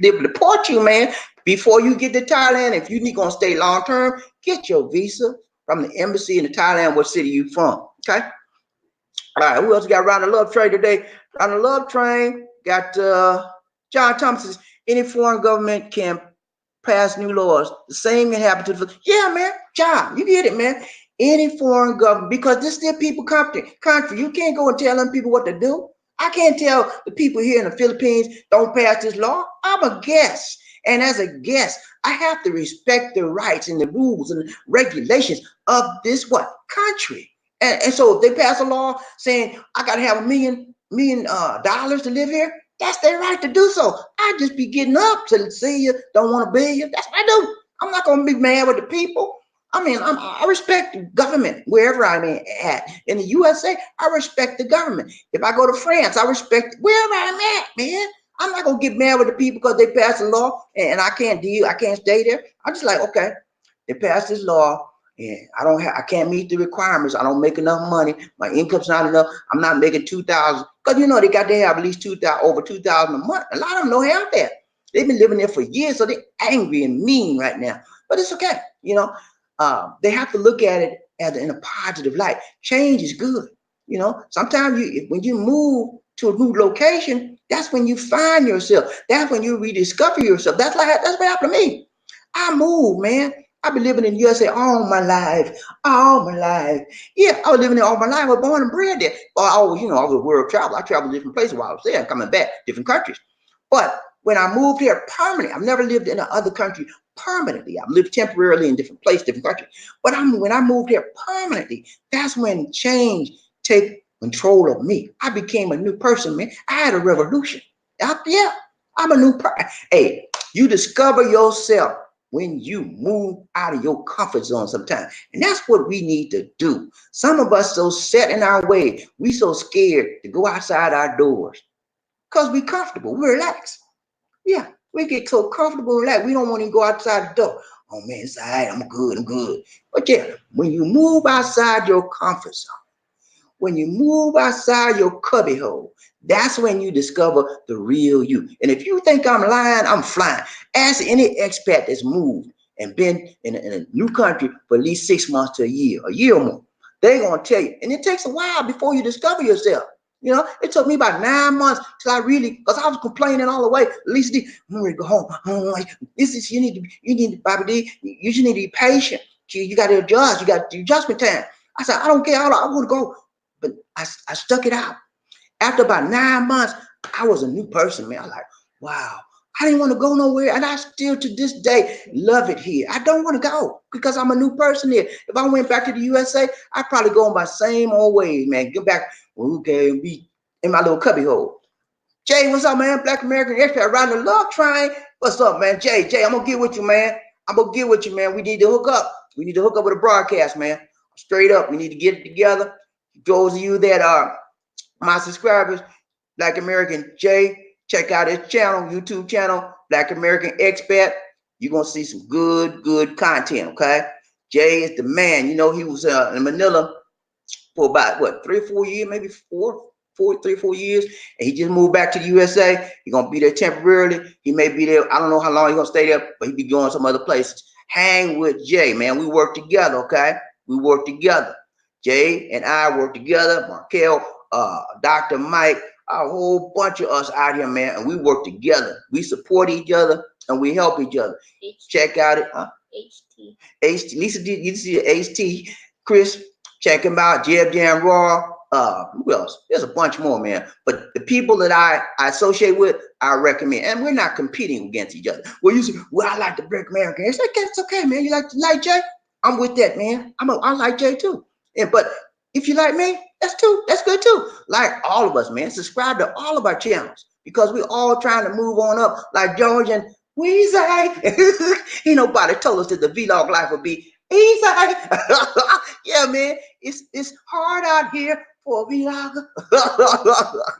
They will deport you, man. Before you get to Thailand, if you're going to stay long term, get your visa from the embassy in Thailand, what city you from. Okay? All right, who else got around the love train today? Around the love train, got John Thomas says, any foreign government can pass new laws. The same can happen to the, yeah, man, John, you get it, man. Any foreign government, because this is their people country. You can't go and tell them people what to do. I can't tell the people here in the Philippines don't pass this law. I'm a guest. And as a guest, I have to respect the rights and the rules and regulations of this what country. And so if they pass a law saying I got to have a million dollars to live here, that's their right to do so. I just be getting up to see you, don't want to be you. That's what I do. I'm not gonna be mad with the people. I mean, I respect the government wherever I'm at. In the USA, I respect the government. If I go to France, I respect wherever I'm at, man. I'm not gonna get mad with the people because they passed a law and I can't deal, I can't stay there. I'm just like, okay, they passed this law. Yeah, I can't meet the requirements. I don't make enough money. My income's not enough. I'm not making 2,000 because you know they got to have at least 2,000, over 2,000 a month. A lot of them don't have that. They've been living there for years, so they're angry and mean right now. But it's okay, you know. They have to look at it as in a positive light. Change is good, you know. Sometimes when you move to a new location, that's when you find yourself. That's when you rediscover yourself. That's what happened to me. I moved, man. I've been living in the USA all my life, all my life. Yeah, I was living there all my life. I was born and bred there. Well, I was a world traveler. I traveled different places while I was there, coming back, different countries. But when I moved here permanently, I've never lived in another country permanently. I've lived temporarily in different places, different countries. But when I moved here permanently, that's when change take control of me. I became a new person, man. I had a revolution. Yeah, I'm a new person. Hey, you discover yourself when you move out of your comfort zone sometimes. And that's what we need to do. Some of us so set in our way, we so scared to go outside our doors because we comfortable, we relax. Yeah, we get so comfortable and relaxed, we don't want to go outside the door. Oh man, it's all right. I'm good. I'm good. But yeah, when you move outside your comfort zone, when you move outside your cubby hole, that's when you discover the real you. And if you think I'm lying, I'm flying. Ask any expat that's moved and been in a new country for at least 6 months to a year or more. They're gonna tell you, and it takes a while before you discover yourself. You know, it took me about 9 months till I really, because I was complaining all the way. At least I'm ready to go home. This is you need to, Bobby D. You just need to be patient. You got to adjust. You got adjustment time. I said, I don't care. I want to go. But I stuck it out. After about 9 months, I was a new person, man. I was like, wow, I didn't want to go nowhere. And I still to this day love it here. I don't want to go because I'm a new person here. If I went back to the USA, I'd probably go on my same old way, man. Get back, well, okay, and be in my little cubby hole. Jay, what's up, man? Black American expert around the love train. What's up, man? Jay, I'm gonna get with you, man. I'm gonna get with you, man. We need to hook up. We need to hook up with a broadcast, man. Straight up, we need to get it together. Those of you that are my subscribers, Black American Jay, check out his channel, YouTube channel, Black American Expat. You're gonna see some good content, okay? Jay is the man. You know, he was in Manila for about what 3 or 4 years, maybe 4 years, and he just moved back to the USA. He's gonna be there temporarily. He may be there. I don't know how long he's gonna stay there, but he be going some other places. Hang with Jay, man. We work together, okay? We work together. Jay and I work together. Markel, Dr. Mike, a whole bunch of us out here, man, and we work together. We support each other and we help each other. Check out it. HT. HT. Lisa, you see the HT. Chris, check him out. Jeb Jam Raw. Who else? There's a bunch more, man. But the people that I associate with, I recommend. And we're not competing against each other. Well, you say, well, I like the Black American. It's okay, man. You like Jay? I'm with that, man. I like Jay too. And but if you like me, that's good too. Like all of us, man. Subscribe to all of our channels because we're all trying to move on up. Like George and Weezy. Ain't nobody told us that the vlog life would be easy. Yeah, man. It's hard out here for a vlogger.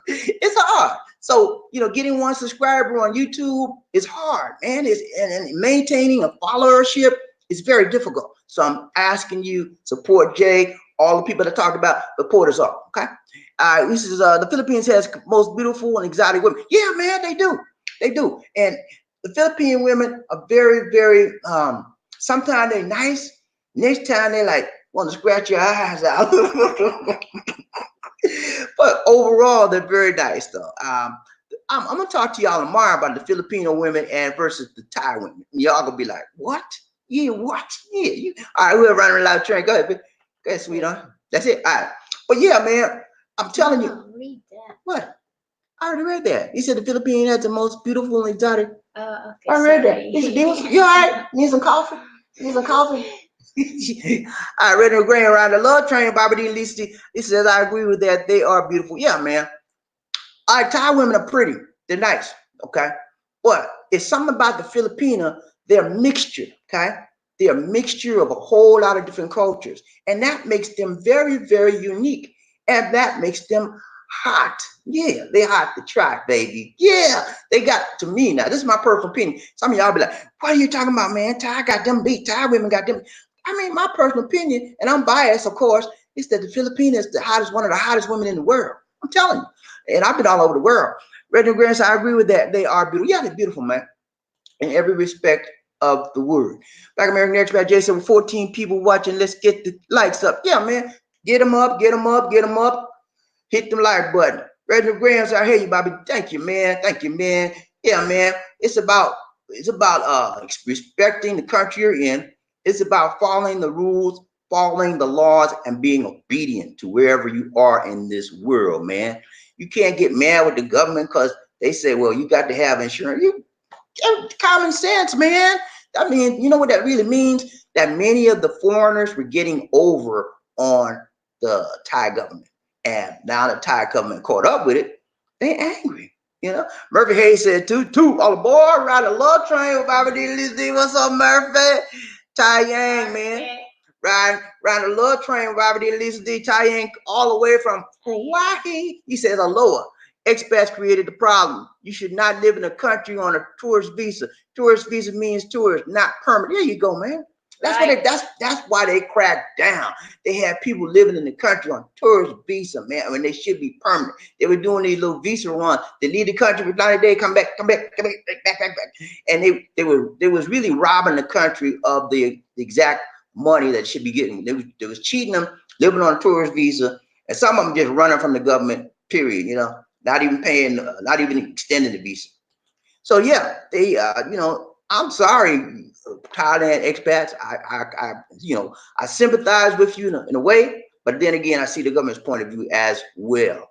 It's hard. So, getting one subscriber on YouTube is hard, man. And maintaining a followership is very difficult. So I'm asking you, support Jay, all the people that talked about, support us all, okay? This is the Philippines has most beautiful and exotic women. Yeah, man, they do. They do. And the Philippine women are very, very, sometimes they're nice. Next time they like want to scratch your eyes out. But overall, they're very nice though. I'm gonna talk to y'all tomorrow about the Filipino women and versus the Thai women. Y'all gonna be like, what? Yeah, what? Yeah. All right, we're running a loud train. Go ahead, sweetheart. That's it. All right. But yeah, man, I'm telling you. Read that. What? I already read that. He said the Philippines has the most beautiful and exotic. Okay. I read that. You all right? Need some coffee? Need some coffee? I read the grain around the love train, Bobby D. Lisi. He says, I agree with that. They are beautiful. Yeah, man. All right, Thai women are pretty. They're nice. Okay. But it's something about the Filipina, they're a mixture. Okay. They're a mixture of a whole lot of different cultures. And that makes them very, very unique. And that makes them hot. Yeah, they hot to try, baby. Yeah, they got to me now. This is my personal opinion. Some of y'all be like, what are you talking about, man? Thai got them beat. Thai women got them. I mean, my personal opinion, and I'm biased, of course, is that the Filipina is one of the hottest women in the world. I'm telling you. And I've been all over the world. Reggie Grants, I agree with that. They are beautiful. Yeah, they're beautiful, man. In every respect of the word. Black American Expat Jason with 14 people watching. Let's get the likes up. Yeah, man. Get them up, get them up, get them up. Hit the like button. Reggie Grams, I hear you, Bobby. Thank you, man. Thank you, man. Yeah, man. It's about respecting the country you're in. It's about following the rules, following the laws, and being obedient to wherever you are in this world, man. You can't get mad with the government because they say, well, you got to have insurance. Common sense, man. I mean, you know what that really means? That many of the foreigners were getting over on the Thai government. And now the Thai government caught up with it. They angry. Murphy Hayes said, toot, all aboard, ride a love train with Bobby D. What's up, Murphy? Thai Yang, man. Ride a love train with Bobby D. Tai Yang all the way from Hawaii. He says aloha. Expats created the problem. You should not live in a country on a tourist visa. Tourist visa means tourist, not permanent. There you go, man. That's what Right. that's why they cracked down. They had people living in the country on tourist visa, man, when they should be permanent. They were doing these little visa runs. They leave the country for 90 days, come back, back. And they was really robbing the country of the exact money that should be getting. They was cheating them, living on a tourist visa, and some of them just running from the government, period, not even paying, not even extending the visa. So yeah, they, I'm sorry, Thailand expats. I sympathize with you in a way, but then again, I see the government's point of view as well.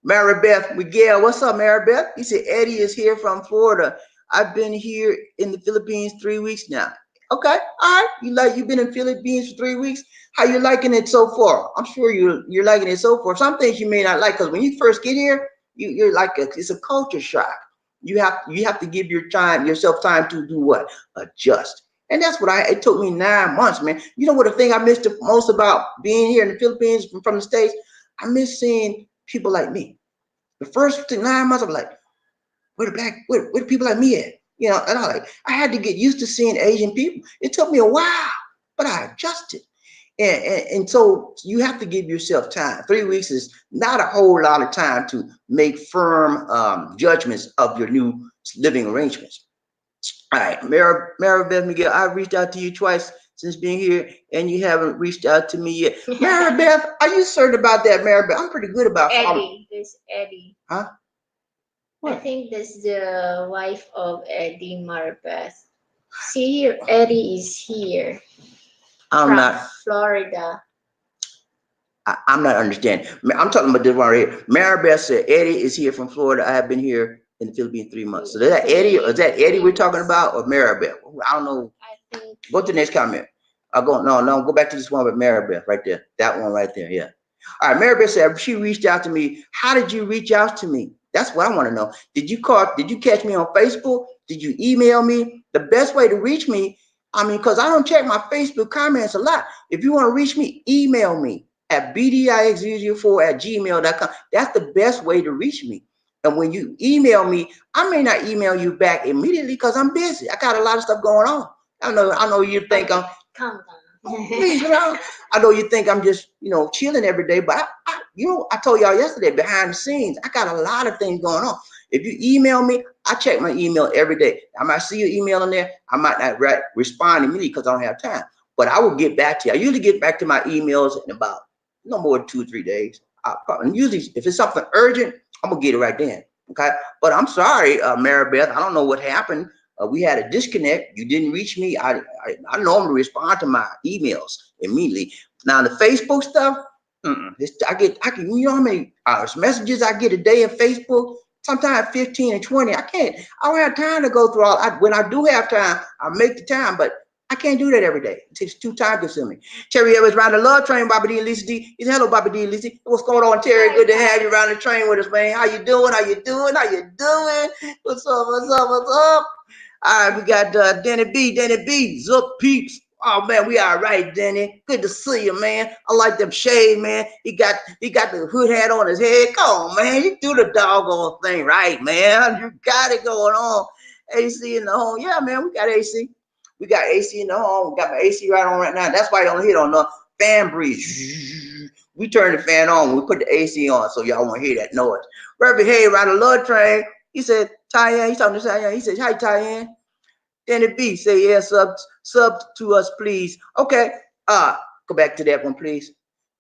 Maribeth Miguel, what's up, Maribeth? He said Eddie is here from Florida. I've been here in the Philippines 3 weeks now. Okay, all right. You've been in Philippines for 3 weeks. How you liking it so far? I'm sure you're liking it so far. Some things you may not like because when you first get here, you're like it's a culture shock. You have to give yourself time to do what? Adjust. And that's what it took me 9 months, man. You know what the thing I missed the most about being here in the Philippines from the States? I miss seeing people like me. The first 9 months, I'm like, where the people like me at? And I had to get used to seeing Asian people. It took me a while, but I adjusted. And so you have to give yourself time. 3 weeks is not a whole lot of time to make firm judgments of your new living arrangements. All right, Maribeth Miguel, I've reached out to you twice since being here, and you haven't reached out to me yet. Maribeth, are you certain about that, Maribeth? I'm pretty good about following. Eddie, this Eddie. Huh? I What? think that's the wife of Eddie Marbeth. See here, Eddie is here I'm from not. Florida. I'm not understanding. I'm talking about this one right here. Maribeth said Eddie is here from Florida. I have been here in the Philippines 3 months. So is that Eddie? Or is that Eddie we're talking about, or Maribeth? I don't know. I think. Go to the next comment. I'll go. No. Go back to this one with Maribeth right there. That one right there. Yeah. All right. Maribeth said she reached out to me. How did you reach out to me? That's what I want to know. Did you catch me on Facebook? Did you email me? The best way to reach me, because I don't check my Facebook comments a lot. If you want to reach me, email me at bdix004@gmail.com. That's the best way to reach me. And when you email me, I may not email you back immediately because I'm busy. I got a lot of stuff going on. I know you think I'm. Calm down. Please, I know you think I'm just, chilling every day, but I told y'all yesterday behind the scenes, I got a lot of things going on. If you email me, I check my email every day. I might see your email in there. I might not respond immediately because I don't have time, but I will get back to you. I usually get back to my emails in about no more than 2 or 3 days. And usually, if it's something urgent, I'm gonna get it right then. Okay, but I'm sorry, Maribeth. I don't know what happened. We had a disconnect. You didn't reach me. I normally respond to my emails immediately. Now the Facebook stuff, I can, how many messages I get a day in Facebook? Sometimes 15 and 20. I don't have time to go through all. When I do have time, I make the time, but I can't do that every day. It takes too time consuming. Terry Evans around the love train, Bobby D and Lisa D. He said, hello, Bobby D and Lisa D. What's going on, Terry? Good to have you around the train with us, man. How you doing? How you doing? How you doing? What's up? What's up? What's up? All right, we got Danny B, Zook Peeps. Oh man, we all right, Danny. Good to see you, man. I like them shades, man. He got the hood hat on his head. Come on, man. You do the doggone thing right, man. You got it going on. AC in the home. Yeah, man, we got AC. We got AC in the home. We got my AC right on right now. That's why you don't hear on the fan breeze. We turn the fan on. We put the AC on, so y'all won't hear that noise. Reverend Hay around the love train. He said, Tyann, he's talking to Tyann. He said, hi, Tyann. Danny B, say, yeah, sub to us, please. Okay. Go back to that one, please.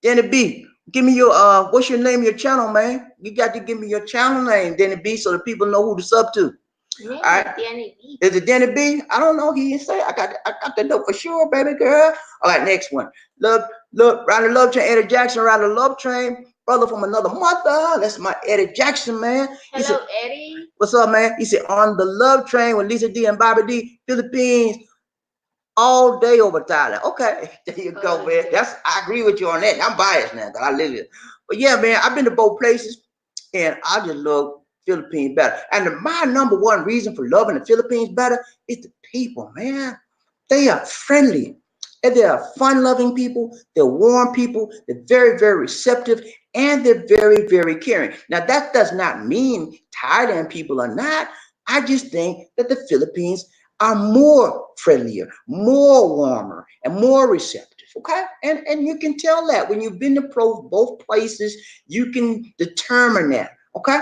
Danny B, give me your, what's your name, your channel, man? You got to give me your channel name, Danny B, so the people know who to sub to. Yeah, all right. Danny B. Is it Danny B? I don't know. He didn't say. I got that note for sure, baby girl. All right, next one. Love, round the love train, Eddie Jackson, around the love train. Brother from another mother. That's my Eddie Jackson, man. Hello, said, Eddie. What's up, man? He said, on the love train with Lisa D and Bobby D, Philippines, all day over Thailand. Okay, there you go, man. I agree with you on that. I'm biased now because I live here. But yeah, man, I've been to both places, and I just love Philippines better. And my number one reason for loving the Philippines better is the people, man. They are friendly. And they are fun-loving people. They're warm people. They're very, very receptive. and they're very, very caring. Now, that does not mean Thailand people are not. I just think that the Philippines are more friendlier, more warmer, and more receptive. Okay, and you can tell that when you've been to both places, you can determine that. Okay.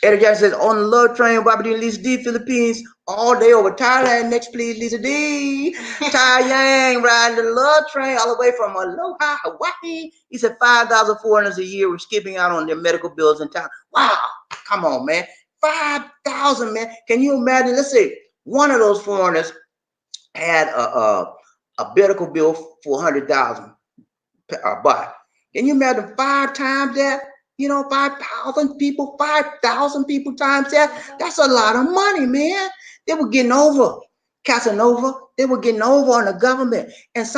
Eddie Jackson says, on the love train, Bobby D, Lisa D, Philippines, all day over Thailand. Next, please, Lisa D. Tai Yang riding the love train all the way from Aloha, Hawaii. He said 5,000 foreigners a year were skipping out on their medical bills in town. Wow, come on, man. 5,000, man. Can you imagine? Let's say one of those foreigners had a medical bill for 100,000 baht. Can you imagine 5 times that? 5,000 people, 5,000 people times that. That's a lot of money, man. They were getting over Casanova. They were getting over on the government. And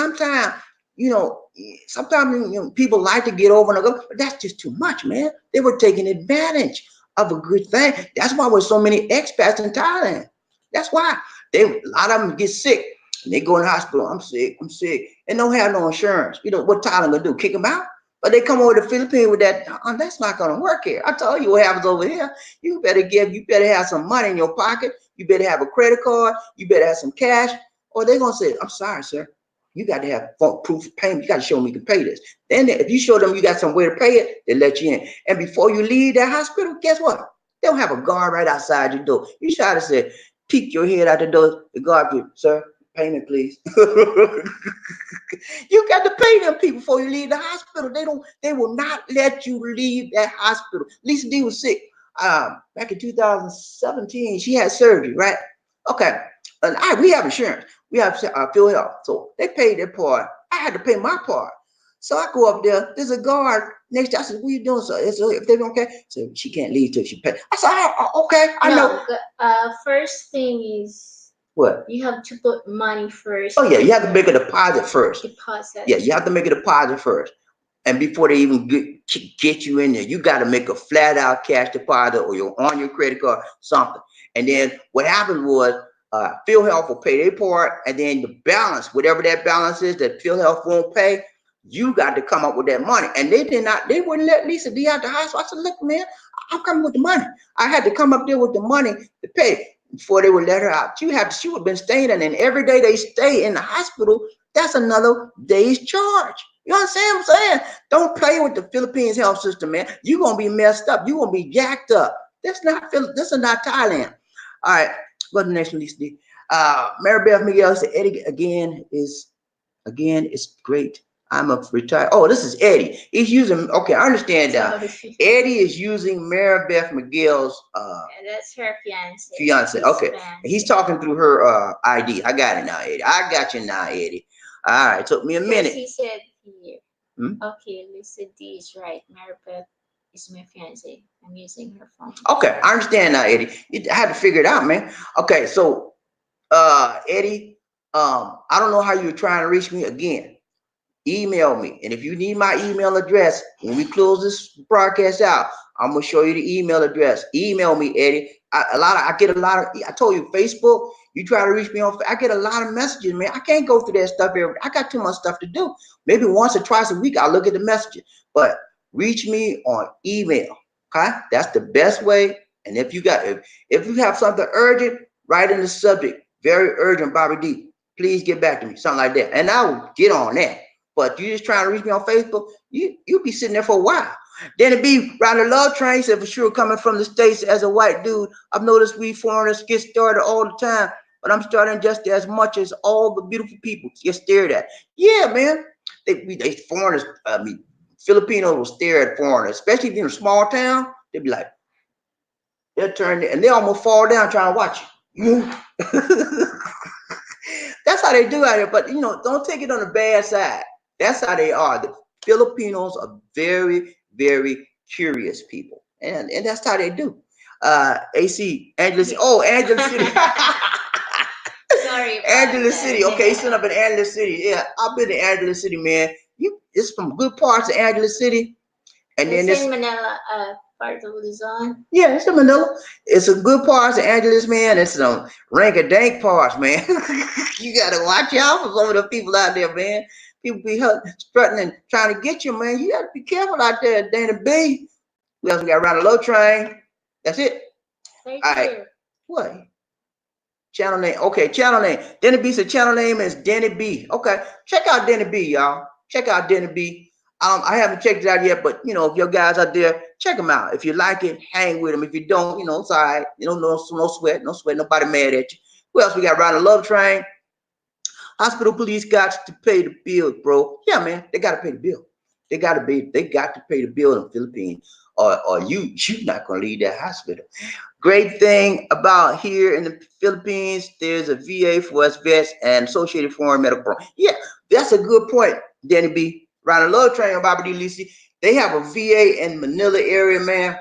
you know, sometimes people like to get over on the government, but that's just too much, man. They were taking advantage of a good thing. That's why there's so many expats in Thailand. That's why a lot of them get sick. And they go in the hospital. I'm sick. I'm sick, and don't have no insurance. What Thailand gonna do? Kick them out? But they come over to the Philippines with that. That's not gonna work here. I tell you what happens over here. You better have some money in your pocket. You better have a credit card. You better have some cash, or they're gonna say, "I'm sorry, sir. You got to have proof of payment. You got to show me you can pay this." Then if you show them you got some way to pay it, they let you in. And before you leave that hospital, guess what? They'll have a guard right outside your door. You try to say, peek your head out the door. The guard, sir, payment, please. You got to pay them people before you leave the hospital. They will not let you leave that hospital. Lisa D was sick. Back in 2017, she had surgery, right? Okay. And we have insurance. We have Phil Health. So they paid their part. I had to pay my part. So I go up there. There's a guard next to. I said, "What are you doing, sir?" If they don't care, so she can't leave till she pay. I said, "Okay, I know." First thing is what? You have to put money first. Oh yeah, you have to make a deposit first. Deposit. Yeah, you have to make a deposit first. And before they even get you in there, you got to make a flat out cash deposit or you're on your credit card, something. And then what happened was Phil Health will pay their part, and then the balance, whatever that balance is that Phil Health won't pay, you got to come up with that money. And they wouldn't let Lisa D out the hospital. I said, "Look, man, I'm coming with the money." I had to come up there with the money to pay before they would let her out. She would have been staying, and then every day they stay in the hospital, that's another day's charge. You understand what I'm saying? Don't play with the Philippines health system, man. You're gonna be messed up. You're gonna be jacked up. This is not Thailand. All right, go to the next one, Lisa D. Mary Beth Miguel said, "Eddie again is great. I'm a retired." Oh, this is Eddie. He's using. Okay, I understand that. Eddie is using Mary Beth Miguel's. That's her fiance. Fiance. Okay, he's talking through her ID. I got it now, Eddie. I got you now, Eddie. All right, took me a minute. He said here. Okay, Lisa D is right. Mary Beth is my fiance. I'm using her phone. Okay, I understand now, Eddie. I had to figure it out, man. Okay, so Eddie, I don't know how you're trying to reach me again. Email me, and if you need my email address when we close this broadcast out, I'm gonna show you the email address. Email me, Eddie. I get a lot of. I told you, Facebook. You try to reach me on. I get a lot of messages, man. I can't go through that stuff I got too much stuff to do. Maybe once or twice a week I'll look at the messages, but reach me on email. Okay, that's the best way. And if you have something urgent, write in the subject. Very urgent, Bobby D. Please get back to me, something like that, and I will get on that. But you just trying to reach me on Facebook, you'll be sitting there for a while. Then it be riding the love train, said for sure coming from the States as a white dude. I've noticed we foreigners get started all the time, but I'm starting just as much as all the beautiful people get stared at. Yeah, man. They foreigners, Filipinos will stare at foreigners, especially in a small town. They'll be like, they'll turn and they almost fall down trying to watch you. That's how they do out here. But don't take it on the bad side. That's how they are. The Filipinos are very, very curious people. And that's how they do. AC, Angeles. Oh, Angeles City. Sorry. Angeles City. Okay, he's up in Angeles City. Yeah, I've been to Angeles City, man. It's from good parts of Angeles City. And then it's in Manila, part of Luzon. Yeah, it's in Manila. It's a good parts of Angeles, man. It's some rank-a-dank parts, man. You gotta watch out for some of the people out there, man. People be strutting and trying to get you, man. You got to be careful out there, Danny B. We also got around the low train. That's it. Right All right. here. What? Channel name. Okay, channel name. Denny B said channel name is Denny B. Okay, check out Denny B, y'all. Check out Denny B. I haven't checked it out yet, but you know, if your guys out there, check them out. If you like it, hang with them. If you don't, you know, it's all right. You know, no sweat, no sweat. Nobody mad at you. Who else we got around the love train? Hospital police got to pay the bill, bro. Yeah, man, they got to pay the bill. They got to pay the bill in the Philippines, or you're not gonna leave that hospital. Great thing about here in the Philippines, there's a VA for us vets and Associated Foreign Medical Program. Yeah, that's a good point, Danny B. Around the love train, Bobby D. Lisi, they have a VA in Manila area, man.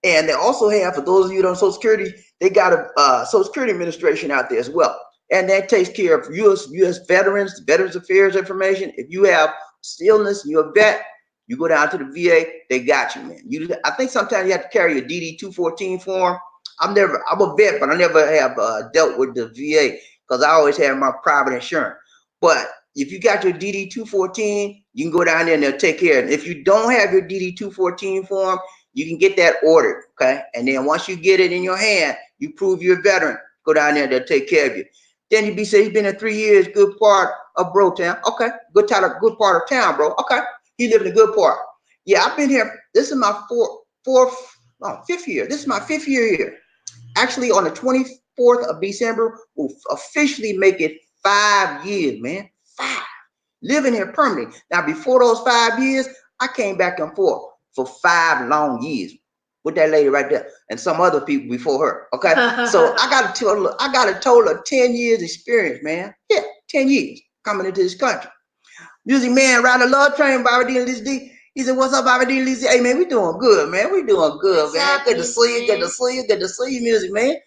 And they also have, for those of you that on Social Security, they got a Social Security Administration out there as well. And that takes care of U.S. veterans, Veterans Affairs information. If you have illness and you're a vet, you go down to the VA, they got you, man. I think sometimes you have to carry a DD 214 form. I'm a vet, but I never have dealt with the VA because I always have my private insurance. But if you got your DD 214, you can go down there and they'll take care of it. If you don't have your DD 214 form, you can get that ordered, okay? And then once you get it in your hand, you prove you're a veteran. Go down there, they'll take care of you. Then you be say he's been there 3 years, good part of Bro Town. Okay, good part of town, bro. Okay, he lived in a good part. Yeah, I've been here. This is my fifth year. This is my 5th year here. Actually, on the 24th of December, we'll officially make it 5 years, man. 5. Living here permanently. Now, before those 5 years, I came back and forth for 5 long years with that lady right there and some other people before her. Okay, so I got a total of 10 years experience, man. Yeah, 10 years coming into this country. Music man, ride the love train, Bobby D and Lizzy D. He said, "What's up, Bobby D and Lizzy? Hey man, we doing good, man. We doing good, What's man. up, Good to see you. Good to see you. Good to see you, music man.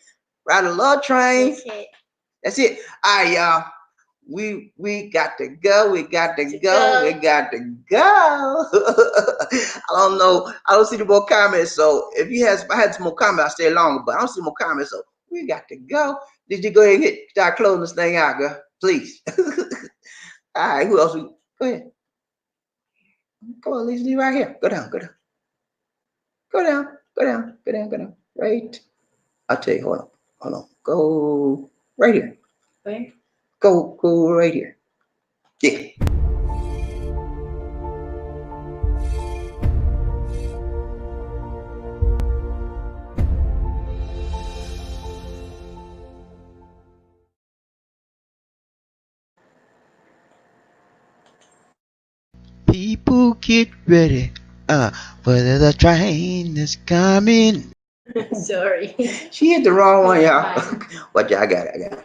Ride the love train. That's it. That's it. All right, y'all. We got to go. We got to go. We got to go. I don't know. I don't see the more comments. So if I had some more comments, I'll stay longer. But I don't see more comments. So we got to go. Did you go ahead and start closing this thing out, girl? Please. All right. Who else? Go ahead. Come on, Lisa, right here. Go down. Go down. Go down. Go down. Go down. Go down. Right. I'll tell you. Hold on. Hold on. Go right here. Where? Go right here. Yeah. People get ready. For the train is coming. Sorry. She hit the wrong one, y'all. Watch out, I got it.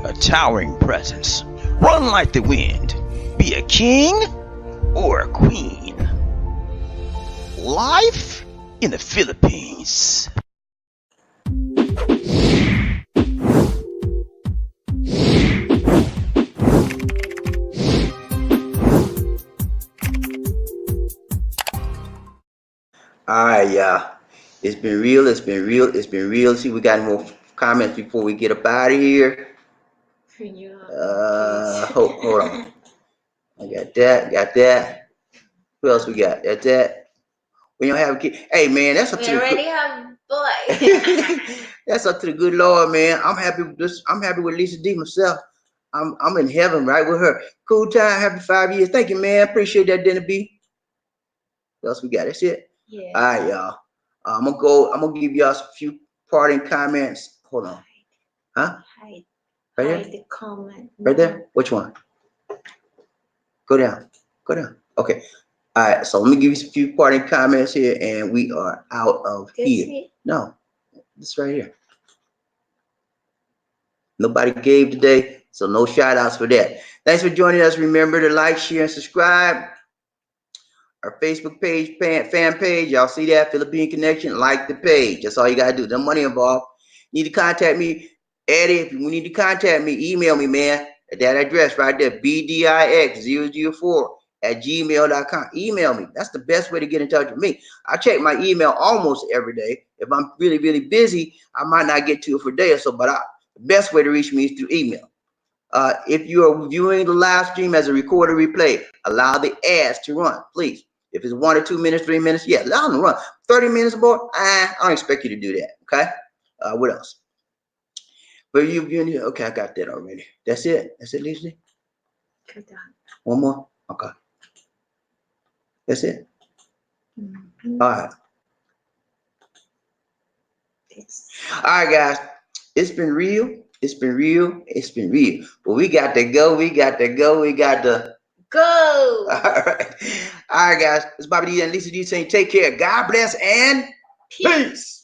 A towering presence. Run like the wind. Be a king or a queen. Life in the Philippines. All right, y'all. It's been real. It's been real. It's been real. See, we got any more comments before we get up out of here. Hold on. I got that. Got that. Who else we got? That's that. We don't have a kid. Hey man, that's up to We already have boy. that's up to the good Lord, man. I'm happy with this. I'm happy with Lisa D myself. I'm in heaven right with her. Cool time. Happy 5 years. Thank you, man. Appreciate that, Denny B. What else we got? That's it. Yeah. All right, y'all. I'm gonna give y'all a few parting comments. Hold on. Huh? Hide. Right Hide there? the comment. Right there? Which one? Go down. Go down. Okay. All right. So let me give you a few parting comments here, and we are out of here. No, this right here. Nobody gave today, so no shout outs for that. Thanks for joining us. Remember to like, share, and subscribe. Our Facebook page, fan page, y'all see that? Philippine Connection, like the page. That's all you gotta do. No money involved. Need to contact me, Eddie. If you need to contact me, email me, man, at that address right there, bdix004@gmail.com. Email me. That's the best way to get in touch with me. I check my email almost every day. If I'm really, really busy, I might not get to it for a day or so, but best way to reach me is through email. If you are viewing the live stream as a recorded replay, allow the ads to run, please. If it's 1 or 2 minutes, 3 minutes, yeah, allow them to run. 30 minutes more, I don't expect you to do that, okay? What else? But okay, I got that already. That's it. That's it, Leslie? One more? Okay. That's it. All right. All right, guys. It's been real. It's been real. It's been real. But we got to go. We got to go. We got to go. All right. All right, guys. It's Bobby D and Lisa D saying take care. God bless and peace.